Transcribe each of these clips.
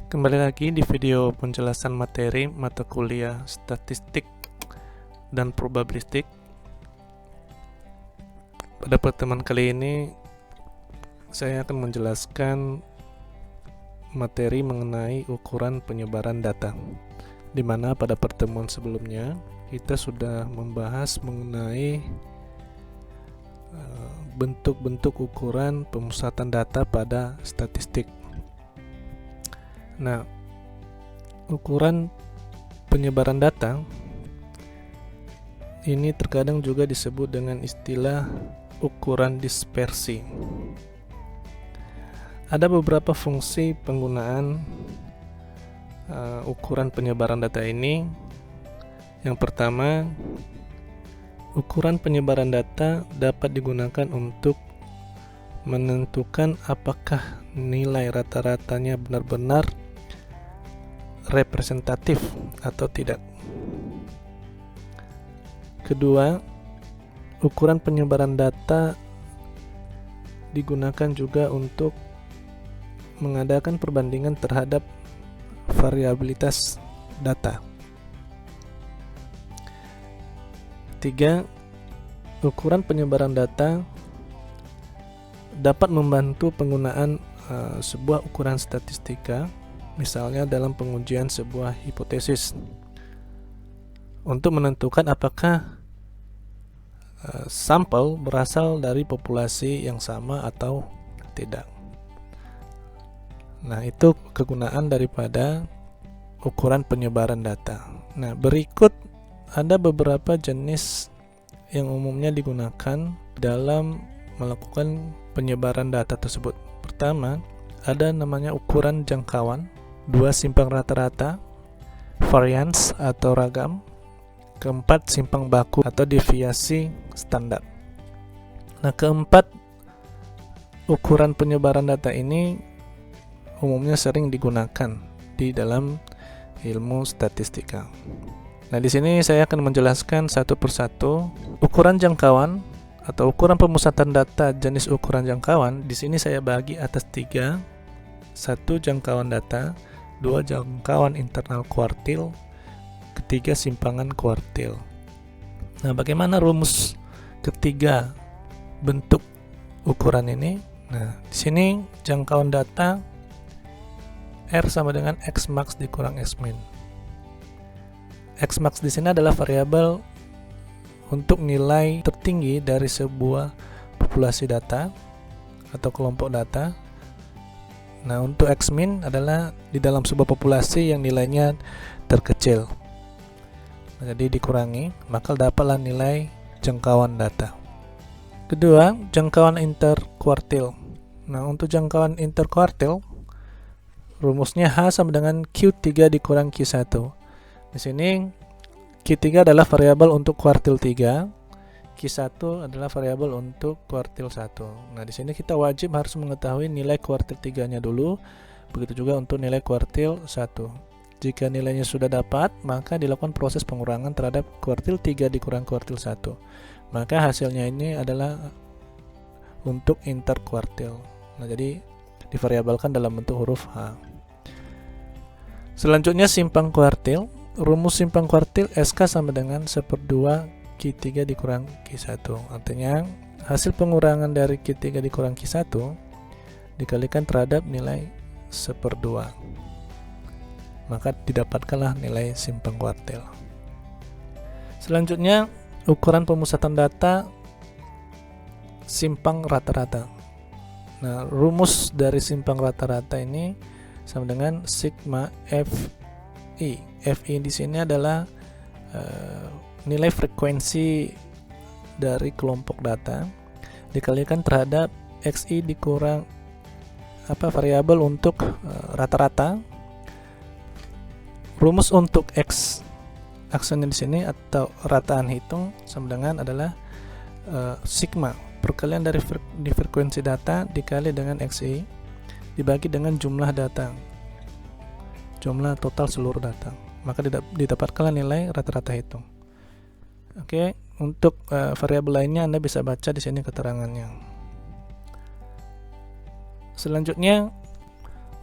Kembali lagi di video penjelasan materi mata kuliah statistik dan probabilistik. Pada pertemuan kali ini saya akan menjelaskan materi mengenai ukuran penyebaran data, di mana pada pertemuan sebelumnya kita sudah membahas mengenai bentuk-bentuk ukuran pemusatan data pada statistik. Nah, ukuran penyebaran data ini terkadang juga disebut dengan istilah ukuran dispersi. Ada beberapa fungsi penggunaan ukuran penyebaran data ini. Yang pertama, ukuran penyebaran data dapat digunakan untuk menentukan apakah nilai rata-ratanya benar-benar representatif atau tidak. Kedua, ukuran penyebaran data digunakan juga untuk mengadakan perbandingan terhadap variabilitas data. Tiga, ukuran penyebaran data dapat membantu penggunaan sebuah ukuran statistika, misalnya dalam pengujian sebuah hipotesis, untuk menentukan apakah sampel berasal dari populasi yang sama atau tidak. Nah, itu kegunaan daripada ukuran penyebaran data. Nah, berikut ada beberapa jenis yang umumnya digunakan dalam melakukan penyebaran data tersebut. Pertama, ada namanya ukuran jangkauan, dua, simpang rata-rata, variance atau ragam, keempat, simpang baku atau deviasi standar. Nah, keempat ukuran penyebaran data ini umumnya sering digunakan di dalam ilmu statistika. Nah, di sini saya akan menjelaskan satu persatu ukuran jangkauan atau ukuran pemusatan data jenis ukuran jangkauan. Di sini saya bagi atas tiga: satu, jangkauan data; dua, jangkauan internal kuartil; ketiga, simpangan kuartil. Nah, bagaimana rumus ketiga bentuk ukuran ini? Nah, di sini jangkauan data R sama dengan X max dikurang X min. X max di sini adalah variabel untuk nilai tertinggi dari sebuah populasi data atau kelompok data. Nah, untuk X min adalah di dalam sebuah populasi yang nilainya terkecil. Nah, jadi dikurangi, maka dapatlah nilai jangkauan data. Kedua, jangkauan interkuartil. Nah, untuk jangkauan interkuartil, rumusnya H sama dengan Q3 dikurang Q1. Di sini Q3 adalah variabel untuk kuartil 3, Q1 adalah variabel untuk kuartil 1. Nah, di sini kita wajib harus mengetahui nilai kuartil 3-nya dulu, begitu juga untuk nilai kuartil 1. Jika nilainya sudah dapat, maka dilakukan proses pengurangan terhadap kuartil 3 dikurang kuartil 1. Maka hasilnya ini adalah untuk interkuartil. Nah, jadi divariabelkan dalam bentuk huruf H. Selanjutnya simpang kuartil. Rumus simpang kuartil SK sama dengan 1/2 Q3 dikurang Q1. Artinya hasil pengurangan dari Q3 dikurang Q1 dikalikan terhadap nilai 1/2. Maka didapatkanlah nilai simpang kuartil. Selanjutnya, ukuran pemusatan data simpang rata-rata. Nah, rumus dari simpang rata-rata ini sama dengan sigma FI. FI di sini adalah nilai frekuensi dari kelompok data dikalikan terhadap XI dikurang variabel untuk rata-rata. Rumus untuk X aksennya di sini atau rataan hitung sama dengan adalah sigma perkalian dari frekuensi data dikali dengan XI dibagi dengan jumlah data, jumlah total seluruh data, maka didapatkanlah nilai rata-rata hitung. Oke, untuk variabel lainnya Anda bisa baca di sini keterangannya. Selanjutnya,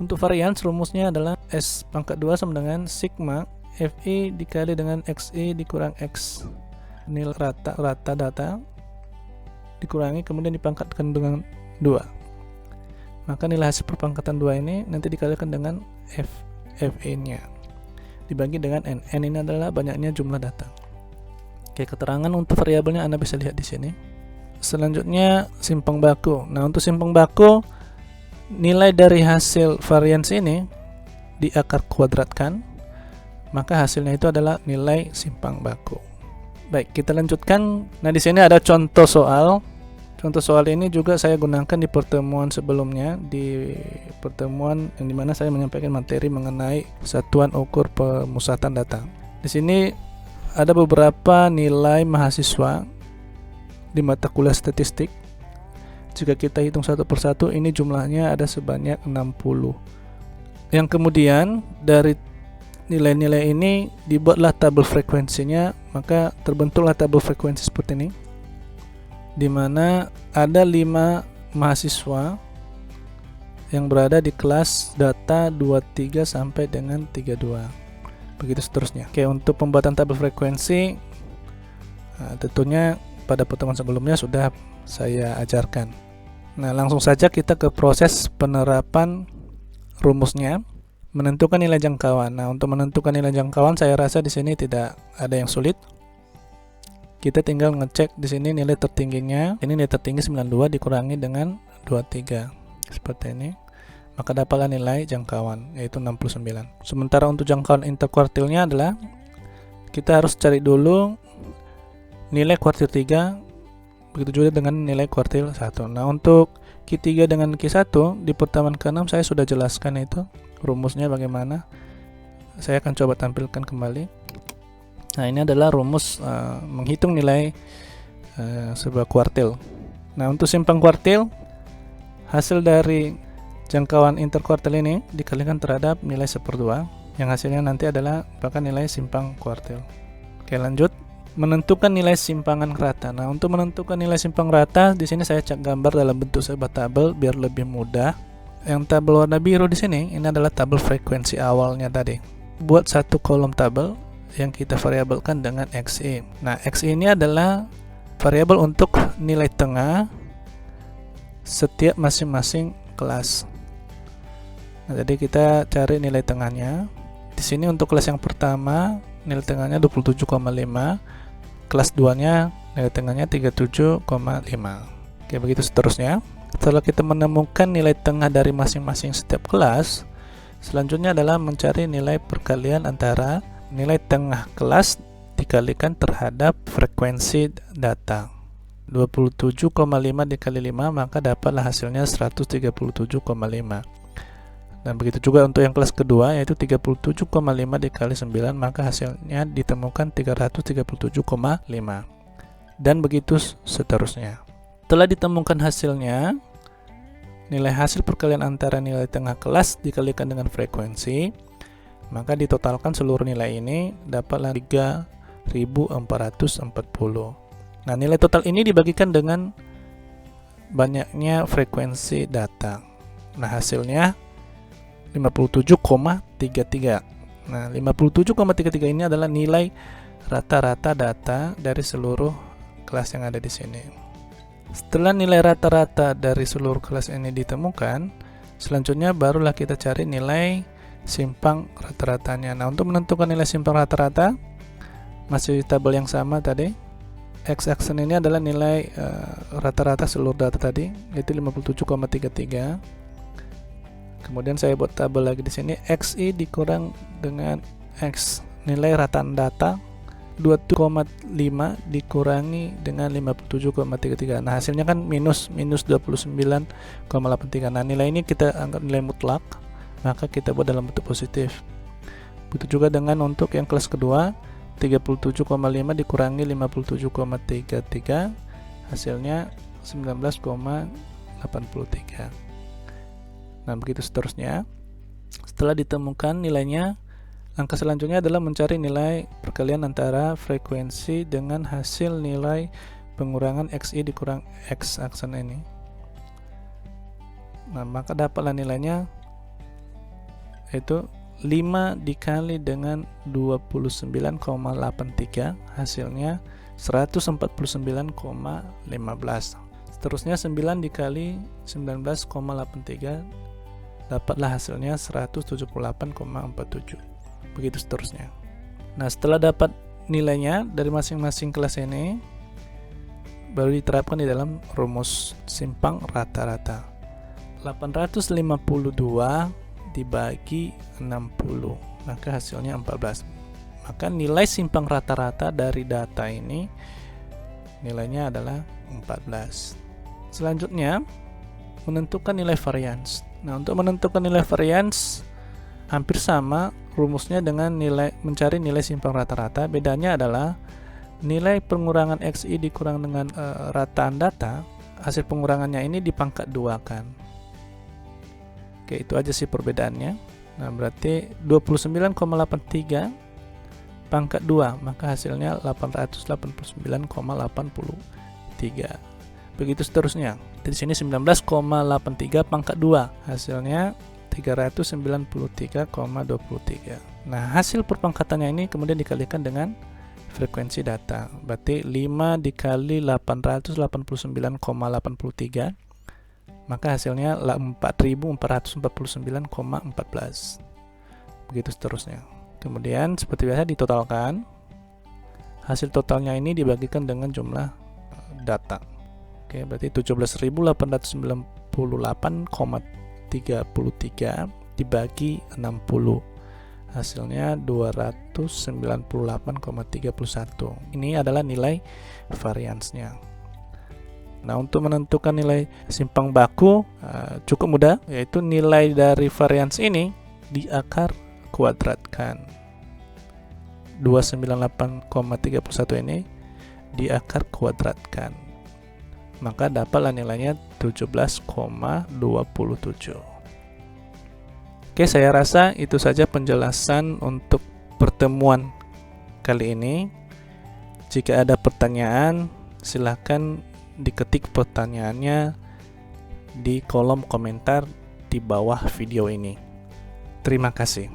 Untuk varians rumusnya adalah S pangkat 2 sama dengan sigma FE dikali dengan XE dikurang X nilai rata data dikurangi kemudian dipangkatkan dengan 2. Maka nilai hasil perpangkatan 2 ini nanti dikalikan dengan FE nya dibagi dengan N. N ini adalah banyaknya jumlah data. Oke, keterangan untuk variabelnya Anda bisa lihat di sini. Selanjutnya simpang baku. Nah, untuk simpang baku nilai dari hasil varians ini diakar kuadratkan, maka hasilnya itu adalah nilai simpang baku. Baik, kita lanjutkan. Nah, di sini ada contoh soal. Contoh soal ini juga saya gunakan di pertemuan sebelumnya, di pertemuan yang dimana saya menyampaikan materi mengenai satuan ukur pemusatan data. Di sini ada beberapa nilai mahasiswa di mata kuliah statistik. Jika kita hitung satu persatu, ini jumlahnya ada sebanyak 60. Yang kemudian dari nilai-nilai ini dibuatlah tabel frekuensinya, maka terbentuklah tabel frekuensi seperti ini, di mana ada 5 mahasiswa yang berada di kelas data 23 sampai dengan 32. Begitu seterusnya. Oke, untuk pembuatan tabel frekuensi tentunya pada pertemuan sebelumnya sudah saya ajarkan. Nah, langsung saja kita ke proses penerapan rumusnya, menentukan nilai jangkauan. Nah, untuk menentukan nilai jangkauan saya rasa di sini tidak ada yang sulit. Kita tinggal ngecek di sini nilai tertingginya. Ini nilai tertinggi 92 dikurangi dengan 23 seperti ini. Maka dapatlah nilai jangkauan yaitu 69. Sementara untuk jangkauan interkuartilnya adalah kita harus cari dulu nilai kuartil 3, begitu juga dengan nilai kuartil 1. Nah, untuk Q3 dengan Q1 di pertemuan ke-6 saya sudah jelaskan itu rumusnya bagaimana. Saya akan coba tampilkan kembali. Nah, ini adalah rumus menghitung nilai sebuah kuartil. Nah, untuk simpang kuartil, hasil dari jangkauan interkuartil ini dikalikan terhadap nilai 1/2 yang hasilnya nanti adalah bahkan nilai simpang kuartil. Oke, lanjut. Menentukan nilai simpangan rata. Nah, untuk menentukan nilai simpang rata di sini saya cek gambar dalam bentuk sebuah tabel biar lebih mudah. Yang tabel warna biru di sini ini adalah tabel frekuensi awalnya tadi. Buat satu kolom tabel yang kita variabelkan dengan XE. Nah, XE ini adalah variabel untuk nilai tengah setiap masing-masing kelas. Nah, jadi kita cari nilai tengahnya. Di sini untuk kelas yang pertama nilai tengahnya 27,5, kelas 2-nya nilai tengahnya 37,5. Oke, begitu seterusnya. Setelah kita menemukan nilai tengah dari masing-masing setiap kelas, selanjutnya adalah mencari nilai perkalian antara nilai tengah kelas dikalikan terhadap frekuensi data. 27,5 dikali 5 maka dapatlah hasilnya 137,5. Dan begitu juga untuk yang kelas kedua yaitu 37,5 dikali 9 maka hasilnya ditemukan 337,5. Dan begitu seterusnya. Setelah ditemukan hasilnya, nilai hasil perkalian antara nilai tengah kelas dikalikan dengan frekuensi, maka ditotalkan seluruh nilai ini dapatlah 3440. Nah, nilai total ini dibagikan dengan banyaknya frekuensi data. Nah, hasilnya 57,33. Nah, 57,33 ini adalah nilai rata-rata data dari seluruh kelas yang ada di sini. Setelah nilai rata-rata dari seluruh kelas ini ditemukan, selanjutnya barulah kita cari nilai simpang rata-ratanya. Nah, untuk menentukan nilai simpang rata-rata masih tabel yang sama tadi. X-aksen ini adalah nilai rata-rata seluruh data tadi, yaitu 57,33. Kemudian saya buat tabel lagi di sini, XI dikurang dengan X nilai rataan data 2,5 dikurangi dengan 57,33. Nah, hasilnya kan minus 29,83. Nah, nilai ini kita anggap nilai mutlak, maka kita buat dalam bentuk positif. Begitu juga dengan untuk yang kelas kedua, 37,5 dikurangi 57,33, hasilnya 19,83. Nah, begitu seterusnya. Setelah ditemukan nilainya, langkah selanjutnya adalah mencari nilai perkalian antara frekuensi dengan hasil nilai pengurangan XI dikurang X aksen ini. Nah, maka dapatlah nilainya yaitu 5 dikali dengan 29,83 hasilnya 149,15. Seterusnya 9 dikali 19,83 dapatlah hasilnya 178,47. Begitu seterusnya. Nah, setelah dapat nilainya dari masing-masing kelas ini, baru diterapkan di dalam rumus simpang rata-rata. 852 dibagi 60, maka hasilnya 14. Maka nilai simpang rata-rata dari data ini nilainya adalah 14. Selanjutnya, menentukan nilai varians. Nah, untuk menentukan nilai varians hampir sama rumusnya dengan mencari nilai simpang rata-rata. Bedanya adalah nilai pengurangan XI dikurang dengan rataan data, hasil pengurangannya ini dipangkat 2 kan. Oke, itu aja sih perbedaannya. Nah, berarti 29,83 pangkat 2, maka hasilnya 889,83. Begitu seterusnya. Di sini 19,83 pangkat 2, hasilnya 393,23. Nah, hasil perpangkatannya ini kemudian dikalikan dengan frekuensi data. Berarti 5 dikali 889,83, maka hasilnya 4449,14. Begitu seterusnya. Kemudian seperti biasa ditotalkan. Hasil totalnya ini dibagikan dengan jumlah data. Oke, berarti 17.898,33 dibagi 60. Hasilnya 298,31. Ini adalah nilai variansnya. Nah, untuk menentukan nilai simpang baku cukup mudah, yaitu nilai dari varians ini diakar kuadratkan. 298,31 ini diakar kuadratkan, maka dapatlah nilainya 17,27. Oke, saya rasa itu saja penjelasan untuk pertemuan kali ini. Jika ada pertanyaan, silahkan diketik pertanyaannya di kolom komentar di bawah video ini. Terima kasih.